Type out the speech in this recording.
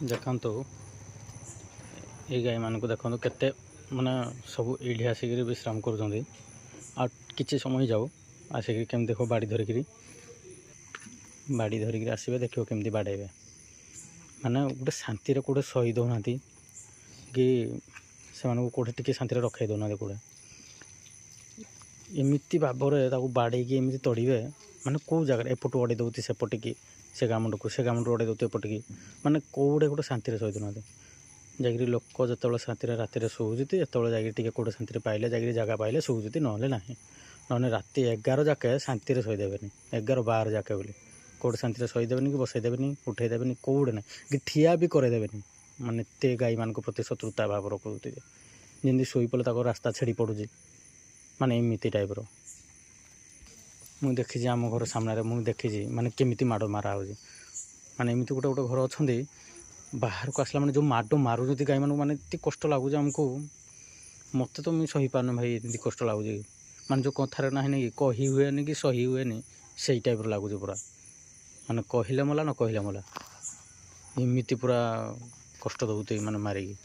ଦେଖନ୍ତୁ ଏଇ ଗାଈମାନଙ୍କୁ ଦେଖନ୍ତୁ କେତେ ମାନେ ସବୁ ଏଇଠି ଆସିକିରି ବିଶ୍ରାମ କରୁଛନ୍ତି। ଆଉ କିଛି ସମୟ ଯାଉ ଆସିକି କେମିତି ଦେଖ ବାଡ଼ି ଧରିକିରି ଆସିବେ, ଦେଖିବ କେମିତି ବାଡ଼େଇବେ। ମାନେ ଗୋଟେ ଶାନ୍ତିରେ କେଉଁଠି ଶୋଇ ଦେଉନାହାନ୍ତି କି ସେମାନଙ୍କୁ କେଉଁଠି ଟିକେ ଶାନ୍ତିରେ ରଖାଇ ଦେଉନାହାନ୍ତି। କେଉଁଠି ଏମିତି ଭାବରେ ତାକୁ ବାଡ଼େଇକି ଏମିତି ତଡ଼ିବେ, ମାନେ କେଉଁ ଜାଗାରେ ଏପଟୁ ଅଡ଼େଇ ଦେଉଛି ସେପଟିକି, ସେ ଗାମୁଣ୍ଡକୁ ଅଡ଼େଇ ଦେଉଛି ଏପଟିକି, ମାନେ କେଉଁଟେ ଗୋଟେ ଶାନ୍ତିରେ ଶୋଇ ଦେଉନାହାନ୍ତି। ଯାଇକିରି ଲୋକ ଯେତେବେଳେ ଶାନ୍ତିରେ ରାତିରେ ଶୋଉଛନ୍ତି, ଯେତେବେଳେ ଯାଇକିରି ଟିକେ କେଉଁଟେ ଶାନ୍ତିରେ ପାଇଲେ ଯାଇକିରି ଜାଗା ପାଇଲେ ଶୋଉଛନ୍ତି, ନହେଲେ ନାହିଁ। ନହେଲେ ରାତି 11 ଯାକେ ଶାନ୍ତିରେ ଶୋଇଦେବେନି, 11-12 ଯାକେ ବୋଲି କେଉଁଟେ ଶାନ୍ତିରେ ଶୋଇଦେବେନି କି ବସେଇ ଦେବେନି, ଉଠେଇ ଦେବେନି, କେଉଁଟେ ନାହିଁ କି ଠିଆ ବି କରେଇଦେବେନି। ମାନେ ଏତେ ଗାଈମାନଙ୍କ ପ୍ରତି ଶତ୍ରୁତା ଭାବ ରଖୁଛନ୍ତି ଯେ ଯେମିତି ଶୋଇପଡ଼ିଲେ ତାକୁ ରାସ୍ତା ଛେଡ଼ି ପଡ଼ୁଛି, ମାନେ ଏମିତି ଟାଇପ୍ର। ମୁଁ ଦେଖିଛି ଆମ ଘର ସାମ୍ନାରେ, ମୁଁ ଦେଖିଛି ମାନେ କେମିତି ମାଡ଼ ମାରା ହେଉଛି। ମାନେ ଏମିତି ଗୋଟେ ଘର ଅଛନ୍ତି, ବାହାରକୁ ଆସିଲା ମାନେ ଯେଉଁ ମାଡ଼ ମାରୁଛନ୍ତି ଗାଈମାନଙ୍କୁ, ମାନେ ଏତେ କଷ୍ଟ ଲାଗୁଛି ଆମକୁ। ମୋତେ ତ ମୁଁ ସହିପାରୁନି ଭାଇ, ଏମିତି କଷ୍ଟ ଲାଗୁଛି। ମାନେ ଯେଉଁ କଥାରେ ନାହିଁ କି କହି ହୁଏନି କି ସହି ହୁଏନି, ସେଇ ଟାଇପ୍ର ଲାଗୁଛି ପୁରା। ମାନେ କହିଲେ ମଲା, ନ କହିଲେ ମଲା, ଏମିତି ପୁରା କଷ୍ଟ ଦେଉଛି ମାନେ ମାରିକି।